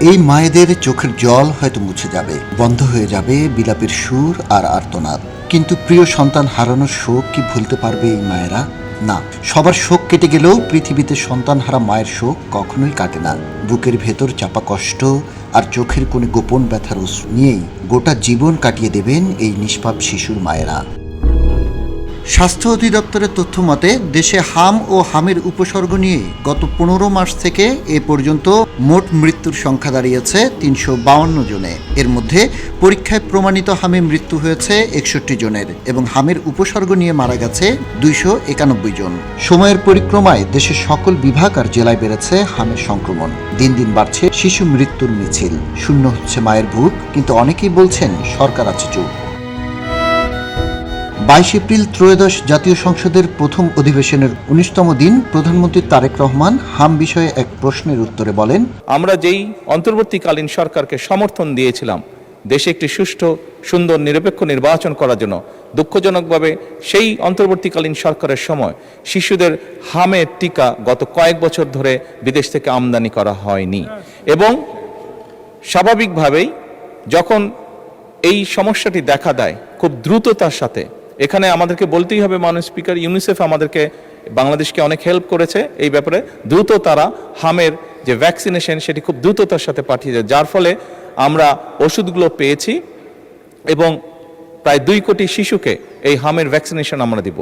এই মায়েদের চোখের জল হয়তো মুছে যাবে, বন্ধ হয়ে যাবে বিলাপের সুর আর আর্তনাদ, কিন্তু প্রিয় সন্তান হারানোর শোক কি ভুলতে পারবে এই মায়েরা? না, সবার শোক কেটে গেলেও পৃথিবীতে সন্তান হারা মায়ের শোক কখনোই কাটে না। বুকের ভেতর চাপা কষ্ট আর চোখের কোণে গোপন ব্যথার অশ্রু নিয়েই গোটা জীবন কাটিয়ে দেবেন এই নিষ্পাপ শিশুর মায়েরা। স্বাস্থ্য অধিদপ্তরের তথ্য মতে দেশে হাম ও হামের উপসর্গ নিয়ে গত 15 মাস থেকে এ পর্যন্ত মোট মৃত্যুর সংখ্যা দাঁড়িয়েছে 352 জনে। এর মধ্যে পরীক্ষায় প্রমাণিত হামে মৃত্যু হয়েছে 61 জনের এবং হামের উপসর্গ নিয়ে মারা গেছে 291 জন। সময়ের পরিক্রমায় দেশের সকল বিভাগ আর জেলায় বেড়েছে হামের সংক্রমণ। দিন দিন বাড়ছে শিশু মৃত্যুর মিছিল, শূন্য হচ্ছে মায়ের বুক, কিন্তু অনেকেই বলছেন সরকার আছে চুপ। 22 এপ্রিল ত্রয়োদশ জাতীয় সংসদের প্রথম অধিবেশনের 19তম দিন প্রধানমন্ত্রী তারেক রহমান হাম বিষয়ে এক প্রশ্নের উত্তরে বলেন, আমরা যেই অন্তর্বর্তীকালীন সরকারকে সমর্থন দিয়েছিলাম দেশে একটি সুষ্ঠু, সুন্দর, নিরপেক্ষ নির্বাচন করার জন্য, দুঃখজনকভাবে সেই অন্তর্বর্তীকালীন সরকারের সময় শিশুদের হামের টিকা গত কয়েক বছর ধরে বিদেশ থেকে আমদানি করা হয়নি এবং স্বাভাবিকভাবেই যখন এই সমস্যাটি দেখা দেয় খুব দ্রুততার সাথে, এখানে আমাদেরকে বলতেই হবে মাননীয় স্পিকার, ইউনিসেফ আমাদেরকে, বাংলাদেশকে অনেক হেল্প করেছে এই ব্যাপারে। দ্রুত তারা হামের যে ভ্যাকসিনেশন সেটি খুব দ্রুততার সাথে পাঠিয়ে যায়, যার ফলে আমরা ওষুধগুলো পেয়েছি এবং প্রায় 2 কোটি শিশুকে এই হামের ভ্যাকসিনেশন আমরা দিব।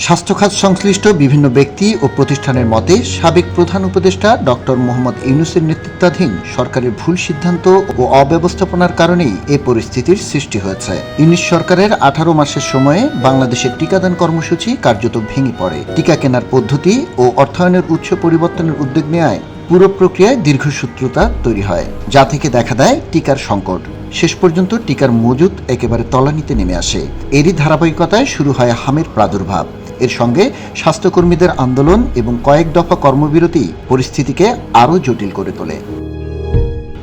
স্বাস্থ্যখাত সংশ্লিষ্ট বিভিন্ন ব্যক্তি ও প্রতিষ্ঠানের মতে সাবেক প্রধান উপদেষ্টা ডক্টর মোহাম্মদ ইউনূসের নেতৃত্বাধীন সরকারের ভুল সিদ্ধান্ত ও অব্যবস্থাপনার কারণেই এ পরিস্থিতির সৃষ্টি হয়েছে। ইউনূস সরকারের 18 মাসের সময়ে বাংলাদেশের টিকাদান কর্মসূচি কার্যত ভেঙে পড়ে। টিকা কেনার পদ্ধতি ও অর্থায়নের উৎস পরিবর্তনের উদ্যোগ নেওয়ায় পুরো প্রক্রিয়ায় দীর্ঘসূত্রতা তৈরি হয়, যা থেকে দেখা দেয় টিকার সংকট। শেষ পর্যন্ত টিকার মজুদ একেবারে তলানিতে নেমে আসে। এরই ধারাবাহিকতায় শুরু হয় হামের প্রাদুর্ভাব। এর সঙ্গে স্বাস্থ্যকর্মীদের আন্দোলন এবং কয়েক দফা কর্মবিরতি পরিস্থিতিকে আরও জটিল করে তোলে।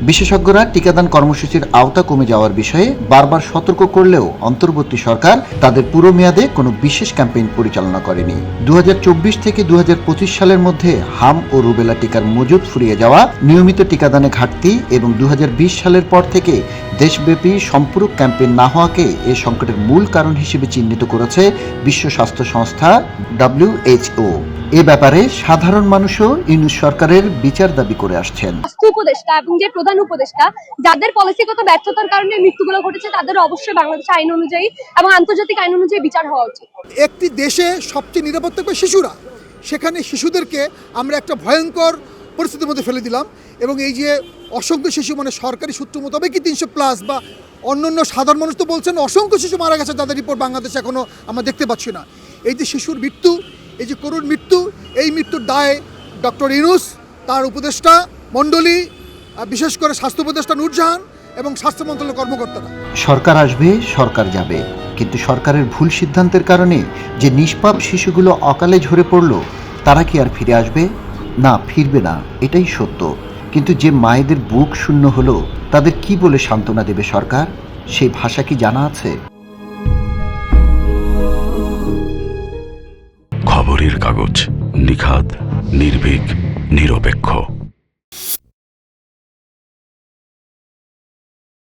বিশেষজ্ঞরা টিকাদান কর্মসূচির আওতা কমে যাওয়ার বিষয়ে বারবার সতর্ক করলেও অন্তর্বর্তী সরকার তাদের পুরো মেয়াদে কোনো বিশেষ ক্যাম্পেইন পরিচালনা করেনি। 2024 থেকে 2025 সালের মধ্যে হাম ও রুবেলা টিকার মজুদ ফুরিয়ে যাওয়া, নিয়মিত টিকাদানে ঘাটতি এবং 2020 সালের পর থেকে দেশব্যাপী সম্পূরক ক্যাম্পেইন না হওয়াকে এ সংকটের মূল কারণ হিসেবে চিহ্নিত করেছে বিশ্ব স্বাস্থ্য সংস্থা WHO। এ ব্যাপারে সাধারণ মানুষও ইউনূস সরকারের বিচার দাবি করে আসছেন। স্বাস্থ্য উপদেষ্টা এবং যে প্রধান উপদেষ্টা যাদের পলিসিগত ব্যর্থতার কারণে মৃত্যুগুলো ঘটেছে তাদের অবশ্যই বাংলাদেশ আইন অনুযায়ী এবং আন্তর্জাতিক আইন অনুযায়ী বিচার হওয়া উচিত। একটি দেশে সবচেয়ে নিরাপদ থাকবে শিশুরা, সেখানে শিশুদেরকে আমরা একটা ভয়ঙ্কর পরিস্থিতির মধ্যে ফেলে দিলাম এবং এই যে অসংখ্য শিশু, মানে সরকারি সূত্র মোতাবেকই 300+ বা অন্যান্য সাধারণ মানুষ তো বলছেন অসংখ্য শিশু মারা গেছে, যাদের রিপোর্ট বাংলাদেশে এখনো আমরা দেখতে পাচ্ছি না। এই যে শিশুর মৃত্যু, এই যে করুণ মৃত্যু, এই মৃত্যুর দায় ডক্টর ইউনূস, তার উপদেষ্টা মণ্ডলী, বিশেষ করে স্বাস্থ্য উপদেষ্টা নূরজাহান এবং স্বাস্থ্য মন্ত্রণালয়ের কর্মকর্তারা। সরকার আসবে, সরকার যাবে, কিন্তু সরকারের ভুল সিদ্ধান্তের কারণে যে নিষ্পাপ শিশুগুলো অকালে ঝরে পড়ল, তারা কি আর ফিরে আসবে? না, ফিরবে না, এটাই সত্য। কিন্তু যে মায়েদের বুক শূন্য হলো, তাদের কি বলে সান্ত্বনা দেবে সরকার? সেই ভাষা কি জানা আছে? খবরের কাগজ, নিখাদ, নির্ভীক, নিরপেক্ষ।